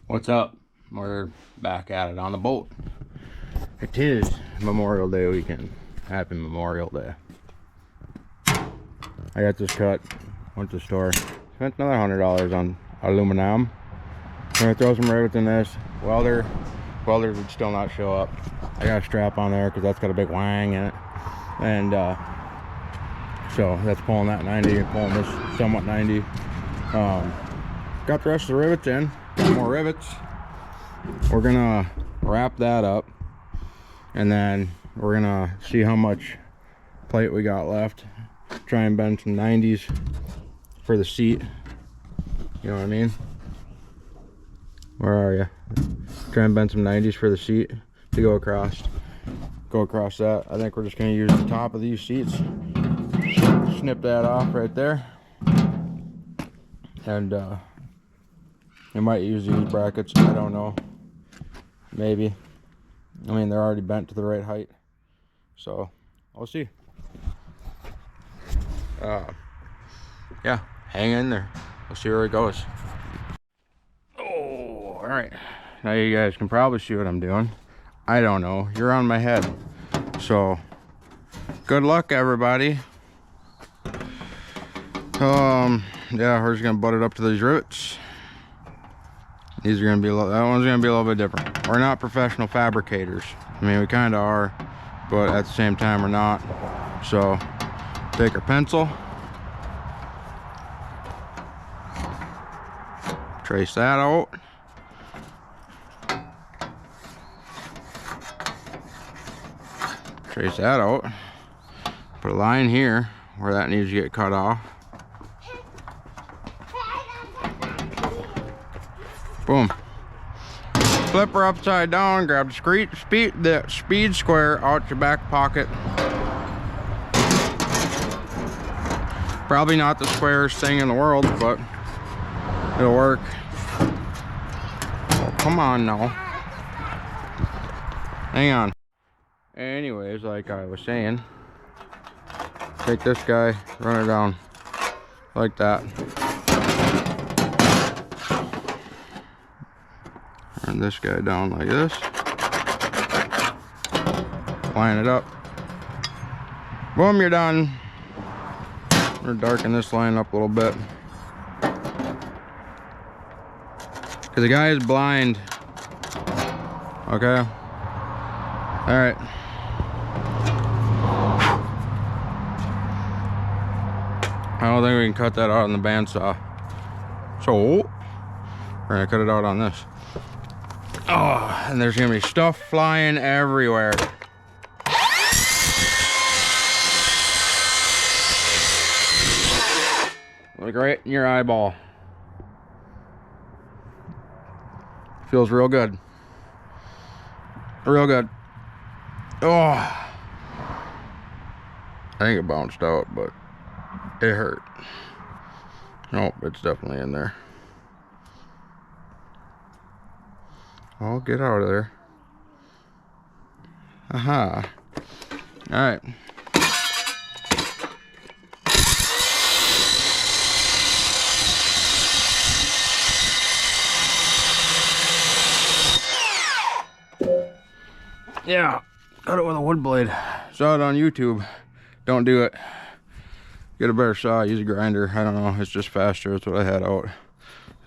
What's up? We're back at it on the boat. It is Memorial Day weekend. Happy Memorial Day. I got this cut. Went to the store. Spent another $100 on aluminum. I'm gonna throw some rivets in this. Welders would still not show up. I got a strap on there because that's got a big wang in it. And so that's pulling that 90 and pulling this somewhat 90. Got the rest of the rivets in. More rivets. We're gonna wrap that up and then we're gonna see how much plate we got left. Try and bend some 90s for the seat. You know what I mean? Where are you? Try and bend some 90s for the seat to go across that. I think we're just gonna use the top of these seats, snip that off right there, and I might use these brackets. I don't know. Maybe. I mean, they're already bent to the right height. So, we'll see. Yeah, hang in there. We'll see where it goes. Oh, alright. Now you guys can probably see what I'm doing. I don't know. You're on my head. So, good luck, everybody. Yeah, we're just gonna butt it up to these rivets. These are gonna be that one's gonna be a little bit different. We're not professional fabricators. I mean, we kind of are, but at the same time, we're not. So, take our pencil, trace that out. Trace that out. Put a line here where that needs to get cut off. Boom. Flip her upside down, grab the speed square out your back pocket. Probably not the squarest thing in the world, but it'll work. Oh, come on now. Hang on. Anyways, like I was saying, take this guy, run it down like that. Run this guy down like this. Line it up. Boom, you're done. We're darken this line up a little bit. Because the guy is blind. Okay. Alright. I don't think we can cut that out on the bandsaw. So, we're gonna cut it out on this. Oh, and there's gonna be stuff flying everywhere. Like right in your eyeball. Feels real good. Real good. Oh. I think it bounced out, but it hurt. Nope, it's definitely in there. Oh, get out of there. Aha. Alright. Yeah, cut it with a wood blade. Saw it on YouTube. Don't do it. Get a better saw, use a grinder. I don't know, it's just faster. That's what I had out.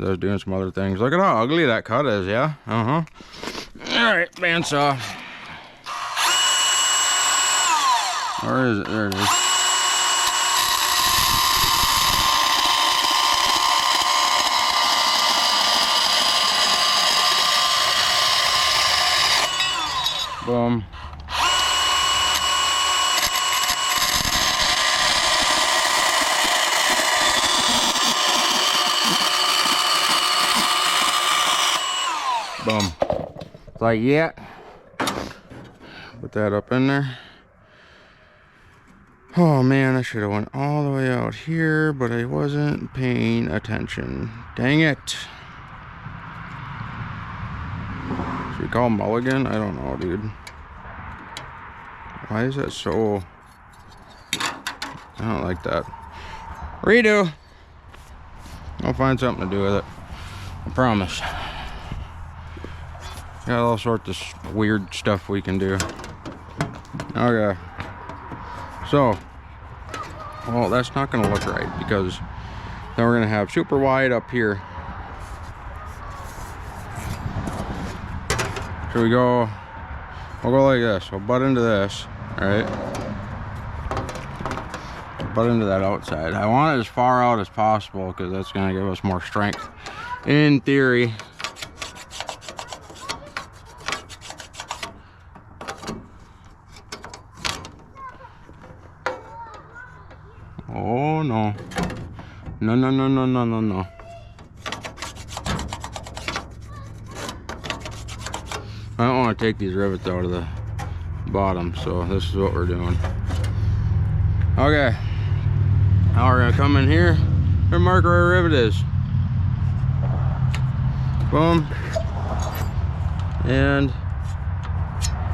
I was doing some other things. Look at how ugly that cut is, yeah? Uh-huh. Alright, bandsaw. Where is it? There it is. Boom. Boom. It's like, yeah. Put that up in there. Oh man, I should have went all the way out here, but I wasn't paying attention. Dang it. Should we call mulligan? I don't know, dude. Why is that so... I don't like that. Redo. I'll find something to do with it. I promise. Got all sorts of weird stuff we can do. Okay. So, well, that's not gonna look right because then we're gonna have super wide up here. So we'll go like this. We'll butt into this, all right? Butt into that outside. I want it as far out as possible because that's gonna give us more strength in theory. Oh no. No, no, no, no, no, no, no. I don't want to take these rivets out of the bottom, so this is what we're doing. Okay. Now we're gonna come in here and mark where our rivet is. Boom. And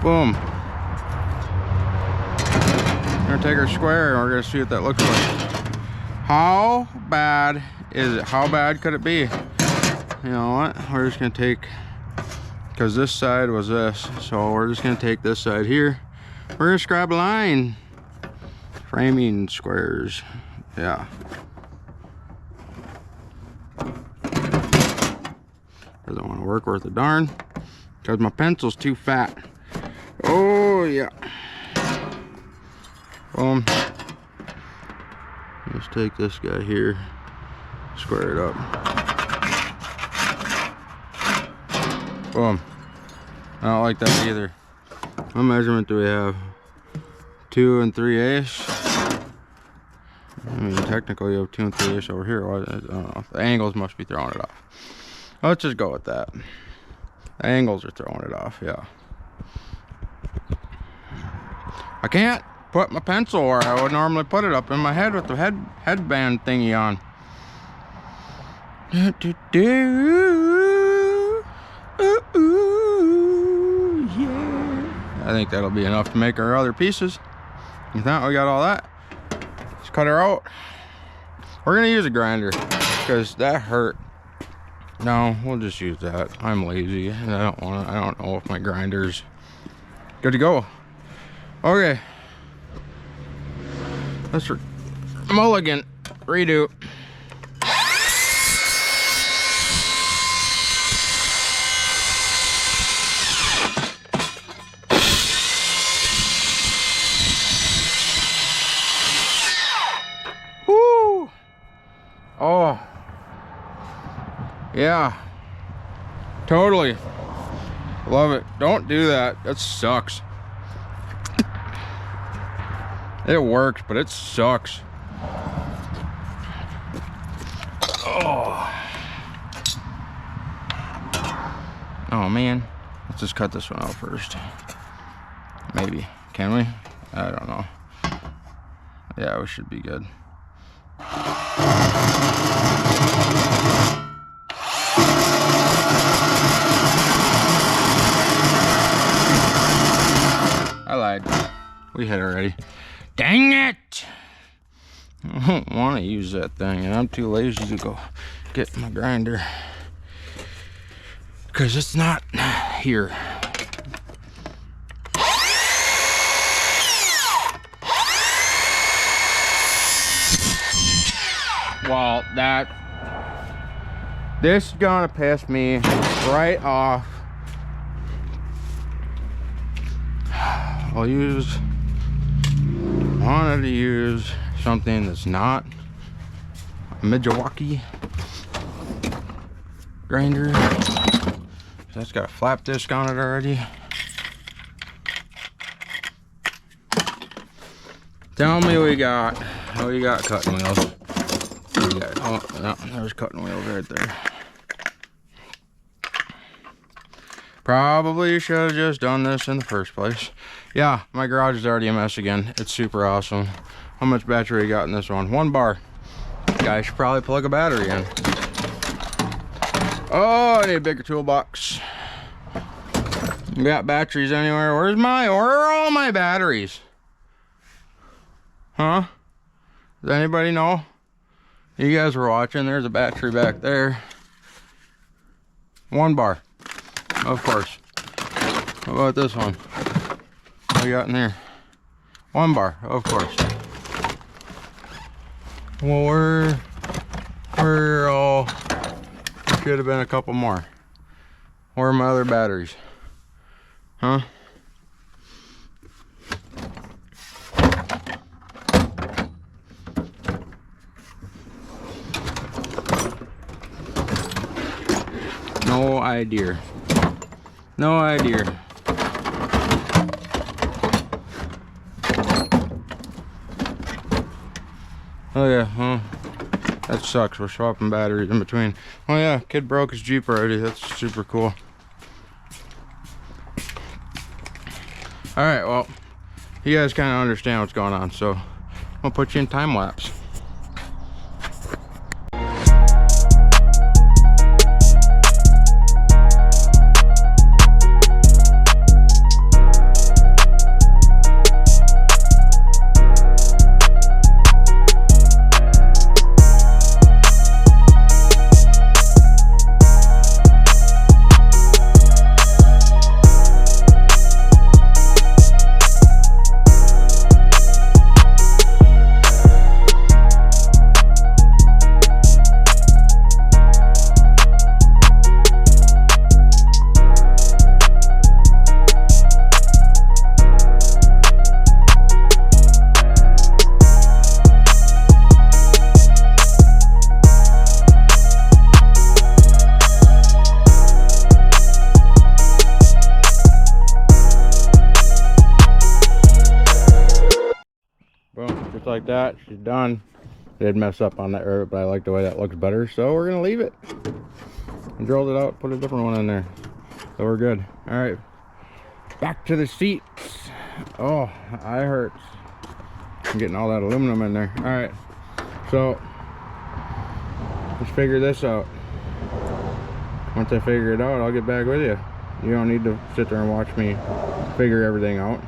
boom. We're gonna take our square and we're gonna see what that looks like. How bad is it? How bad could it be? You know what? We're just gonna take, because this side was this, so we're just gonna take this side here. We're gonna scribe a line. Framing squares. Yeah. Doesn't want to work worth a darn because my pencil's too fat. Oh yeah. Boom. Let's take this guy here, square it up. Boom. I don't like that either. What measurement do we have? 2 3/8. I mean, technically you have 2 3/8 over here. I don't know. The angles must be throwing it off. Let's just go with that. The angles are throwing it off, yeah. I can't put my pencil where I would normally put it, up in my head with the headband thingy on. Ooh, yeah. I think that'll be enough to make our other pieces. With that, we got all that. Let's cut her out. We're gonna use a grinder because that hurt. No, we'll just use that. I'm lazy and I don't know if my grinder's good to go. Okay. Let's mulligan, redo. Woo! Oh. Yeah. Totally. Love it. Don't do that. That sucks. It works, but it sucks. Oh. Oh man. Let's just cut this one out first. Maybe. Can we? I don't know. Yeah, we should be good. I lied. We hit already. Dang it! I don't want to use that thing, and I'm too lazy to go get my grinder because it's not here. Well, this is gonna piss me right off. Wanted to use something that's not a Milwaukee grinder. That's got a flap disc on it already. Tell me we got cutting wheels. Oh, no, there's cutting wheels right there. Probably should have just done this in the first place. Yeah, my garage is already a mess again. It's super awesome. How much battery you got in this one? 1 bar. Guy should probably plug a battery in. Oh, I need a bigger toolbox. You got batteries anywhere? Where are all my batteries? Huh? Does anybody know? You guys were watching. There's a battery back there. 1 bar. Of course. How about this one? What we got in there? 1 bar, of course. Well, we're all, should have been a couple more. Where are my other batteries? Huh? No idea. No idea. Oh yeah, well, that sucks. We're swapping batteries in between. Oh yeah, kid broke his Jeep already. That's super cool. Alright, well, you guys kind of understand what's going on, so I'll put you in time lapse. Boom, just like that, she's done. Did mess up on that rivet, but I like the way that looks better, so we're gonna leave it. I drilled it out, put a different one in there, so we're good. All right, back to the seats. Oh, eye hurts. I'm getting all that aluminum in there. All right, so let's figure this out. Once I figure it out, I'll get back with you. You don't need to sit there and watch me figure everything out.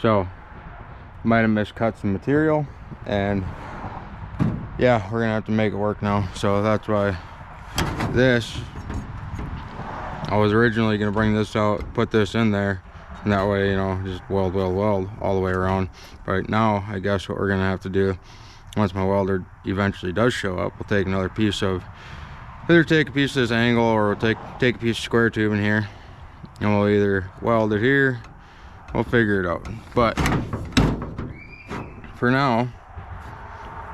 So, might have miscut some material, and yeah, we're gonna have to make it work now. So that's why this, I was originally gonna bring this out, put this in there, and that way, you know, just weld all the way around. But now, I guess what we're gonna have to do, once my welder eventually does show up, we'll take another piece of, either take a piece of this angle, or we'll take a piece of square tube in here, and we'll either weld it here. We'll figure it out, but for now,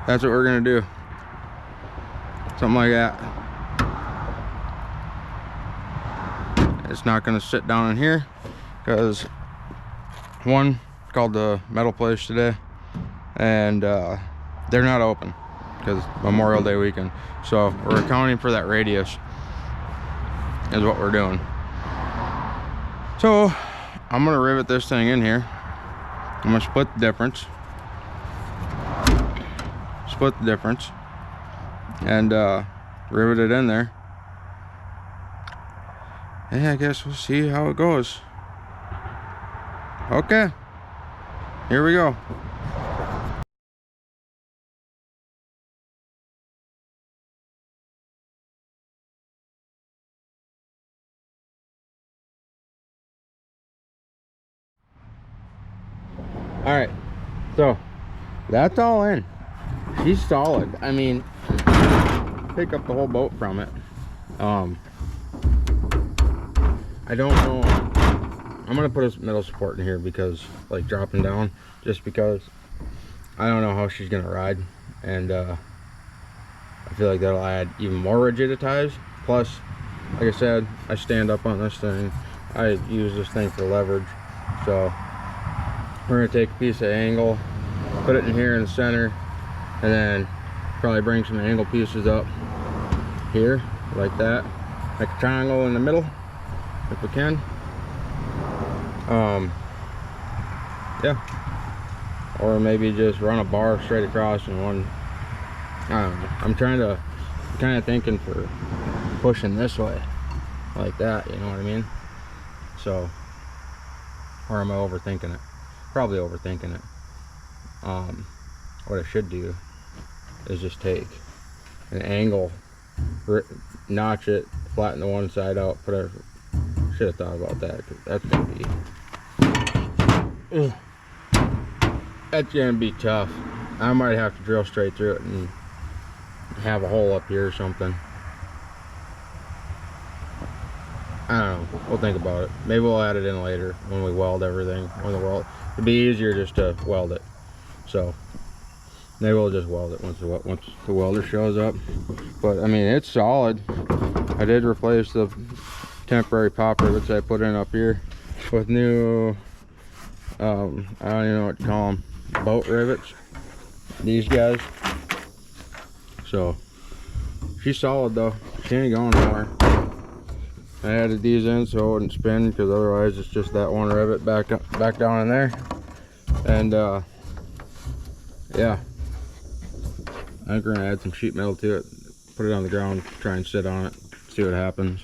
that's what we're gonna do. Something like that. It's not gonna sit down in here because one called the metal place today, and they're not open because Memorial Day weekend. So we're accounting for that radius is what we're doing. So I'm gonna rivet this thing in here. I'm gonna split the difference. And rivet it in there. And I guess we'll see how it goes. Okay, here we go. All right, so that's all in. She's solid. I mean, pick up the whole boat from it. I don't know. I'm gonna put a metal support in here because, like, dropping down, just because I don't know how she's gonna ride, and I feel like that'll add even more rigidity ties. Plus, like I said, I stand up on this thing. I use this thing for leverage, so we're gonna take a piece of angle, put it in here in the center, and then probably bring some angle pieces up here like that, like a triangle in the middle if we can. Yeah, or maybe just run a bar straight across in one. I don't know, I'm kind of thinking for pushing this way like that, you know what I mean? So, or am I overthinking it? Probably overthinking it. What I should do is just take an angle, notch it flatten the one side out. Should have thought about that, because that's gonna be tough. I might have to drill straight through it and have a hole up here or something. I don't know. We'll think about it. Maybe we'll add it in later when we weld everything. It'd be easier just to weld it. So maybe we'll just weld it once the welder shows up. But I mean, it's solid. I did replace the temporary pop rivets I put in up here with new I don't even know what to call them, boat rivets, these guys. So she's solid though, she ain't going nowhere. I added these in so it wouldn't spin, because otherwise it's just that one rivet back down in there. And yeah, I think we're gonna add some sheet metal to it, put it on the ground, try and sit on it, see what happens.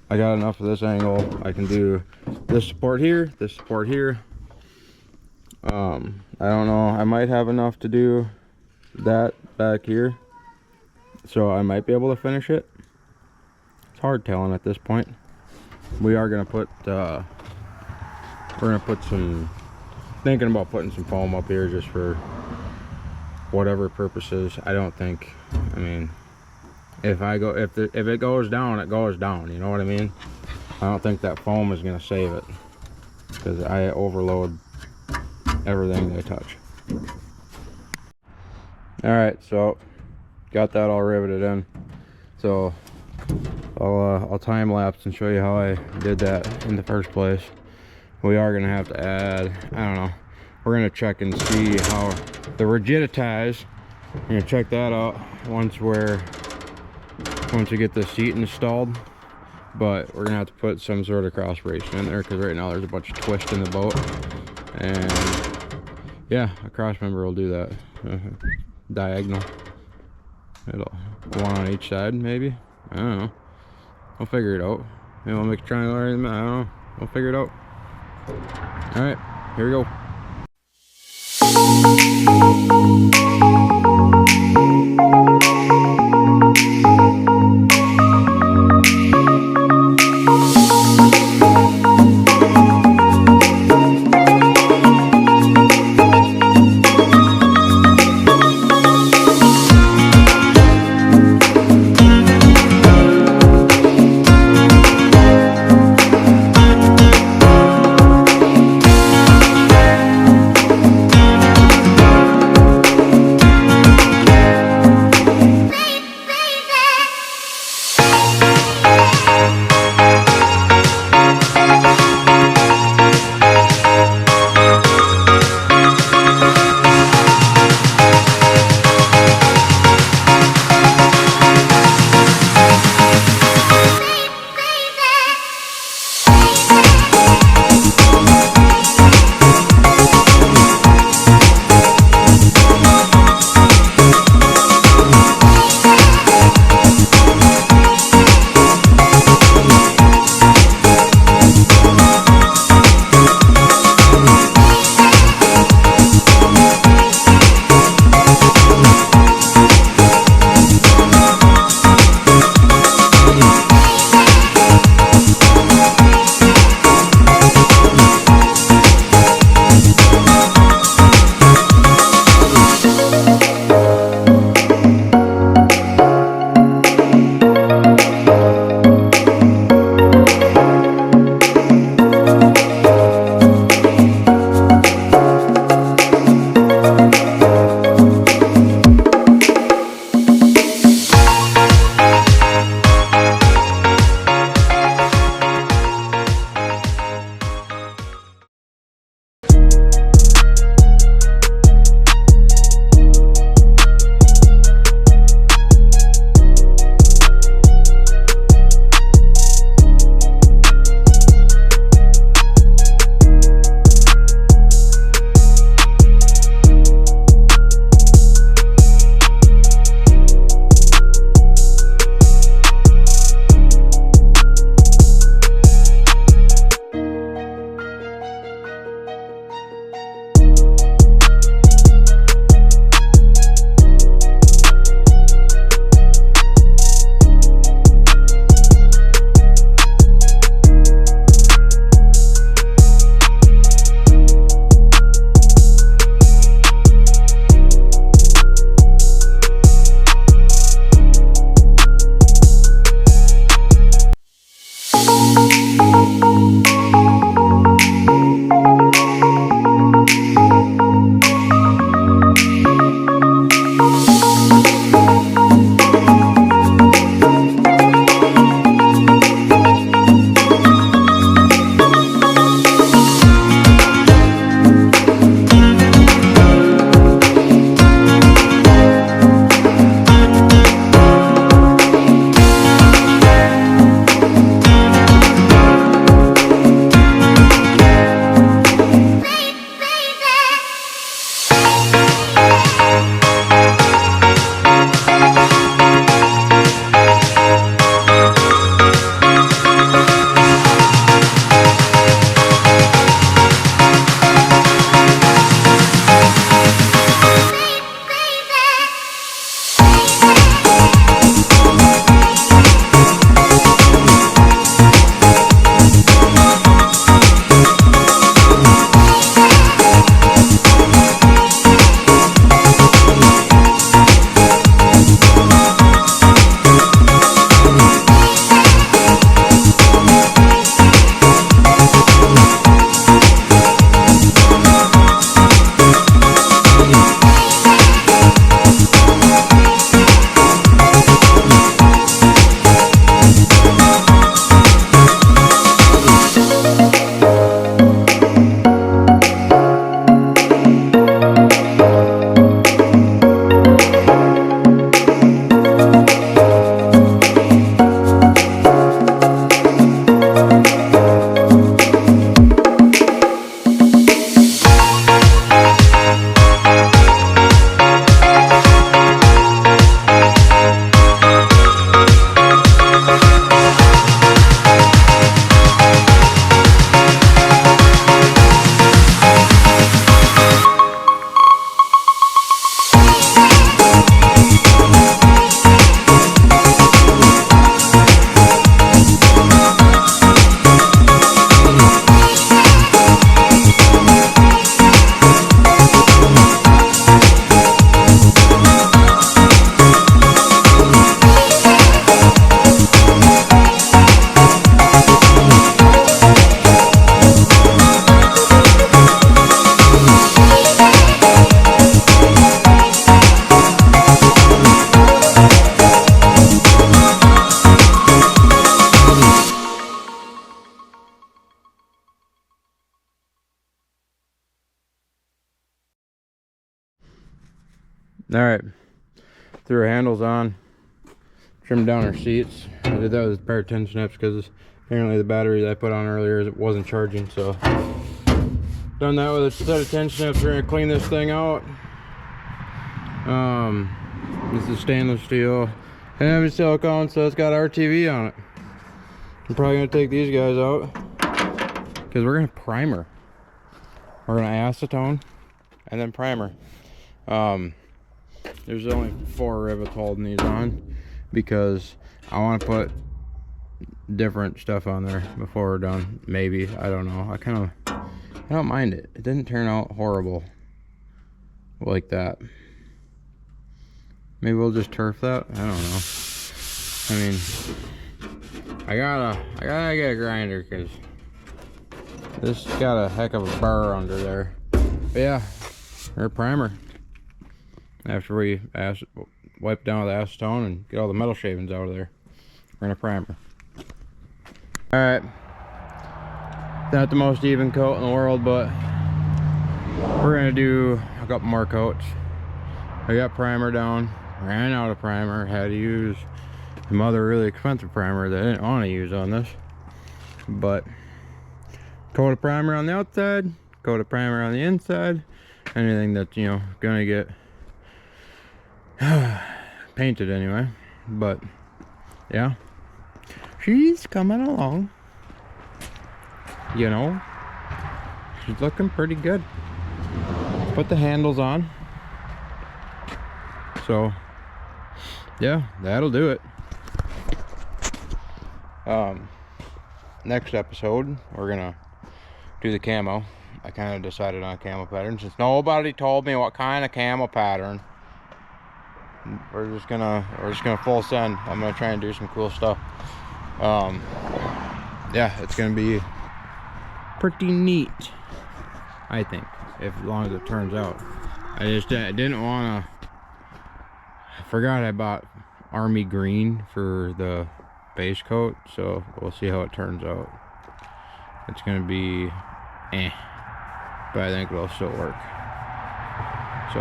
I got enough of this angle. I can do this support here, this support here. I don't know, I might have enough to do that back here, so I might be able to finish it. It's hard telling at this point. We are gonna put thinking about putting some foam up here just for whatever purposes. I mean, if it goes down, it goes down, you know what I mean? I don't think that foam is gonna save it, because I overload everything I touch. All right, so got that all riveted in. So I'll time lapse and show you how I did that in the first place. We are gonna have to add, I don't know, we're gonna check and see how the rigiditize. We're gonna check that out once we get the seat installed. But we're gonna have to put some sort of cross bracing in there, because right now there's a bunch of twist in the boat. And yeah, a cross member will do that. Diagonal. One on each side, maybe. I don't know. We'll figure it out. Maybe we'll make a triangle or anything. I don't know. We'll figure it out. All right, here we go. All right, threw our handles on, trimmed down our seats. I did that with a pair of 10 snips because apparently the battery that I put on earlier wasn't charging, so done that with a set of 10 snips. We're gonna clean this thing out. This is stainless steel and heavy silicone, so it's got RTV on it. I'm probably gonna take these guys out because we're gonna primer. We're gonna acetone and then primer. There's only 4 rivets holding these on because I want to put different stuff on there before we're done. Maybe, I don't know. I don't mind it. It didn't turn out horrible like that. Maybe we'll just turf that. I don't know. I mean, I gotta get a grinder because this got a heck of a burr under there. But yeah, our primer. After we wipe down with acetone and get all the metal shavings out of there, we're gonna primer. All right, not the most even coat in the world, but we're gonna do a couple more coats. I got primer down, ran out of primer, had to use some other really expensive primer that I didn't want to use on this. But coat of primer on the outside, coat of primer on the inside, anything that's, you know, gonna get painted anyway. But yeah, she's coming along, you know, she's looking pretty good. Put the handles on, so yeah, that'll do it. Next episode we're gonna do the camo. I kind of decided on a camo pattern since nobody told me what kind of camo pattern. We're just gonna full send. I'm gonna try and do some cool stuff. Yeah, it's gonna be pretty neat, I think, as long as it turns out. I didn't want to. I forgot I bought army green for the base coat, so we'll see how it turns out. It's gonna be but I think it'll still work. So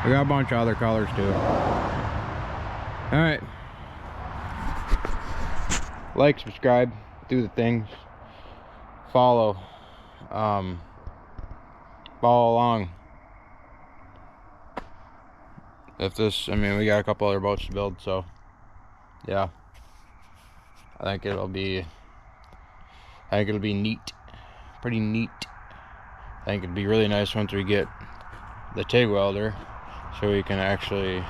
we got a bunch of other colors too. All right, like, subscribe, do the things, follow, follow along. If this, I mean, we got a couple other boats to build, so yeah, I think it'll be neat, pretty neat. I think it'd be really nice once we get the TIG welder, so we can actually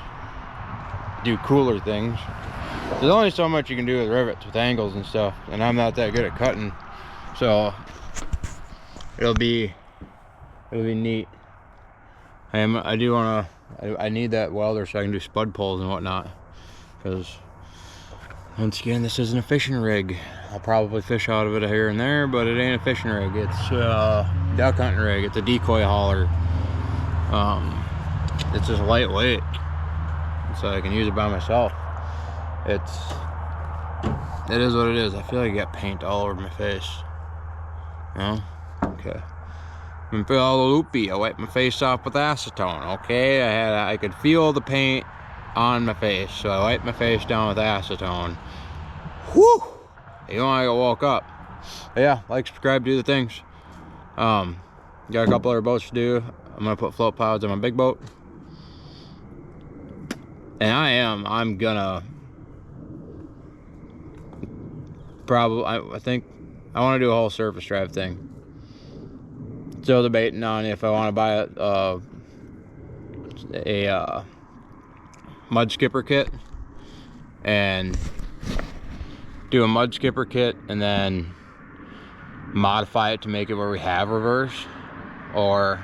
do cooler things. There's only so much you can do with rivets, with angles and stuff, and I'm not that good at cutting, so it'll be neat. I need that welder so I can do spud pulls and whatnot, because once again, this isn't a fishing rig. I'll probably fish out of it here and there, but it ain't a fishing rig. It's a duck hunting rig. It's a decoy hauler. It's just lightweight, so I can use it by myself. It is what it is. I feel like I got paint all over my face. No? Okay. I'm feeling all loopy. I wiped my face off with acetone. Okay, I could feel the paint on my face, so I wiped my face down with acetone. Whew! You know, I woke up. But yeah, like, subscribe, do the things. Got a couple other boats to do. I'm gonna put float pods on my big boat, and I'm gonna probably, I think I want to do a whole surface drive thing. Still debating on if I want to buy a mud skipper kit and do a mud skipper kit and then modify it to make it where we have reverse, or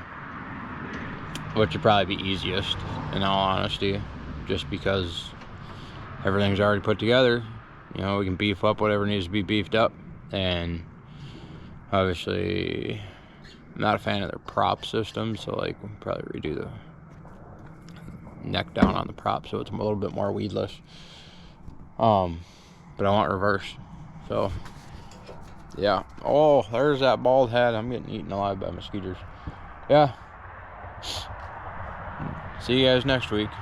which would probably be easiest, in all honesty, just because everything's already put together. You know, we can beef up whatever needs to be beefed up, and obviously I'm not a fan of their prop system, so like we'll probably redo the neck down on the prop so it's a little bit more weedless. But I want reverse, so yeah. Oh, there's that bald head. I'm getting eaten alive by mosquitoes. Yeah. See you guys next week.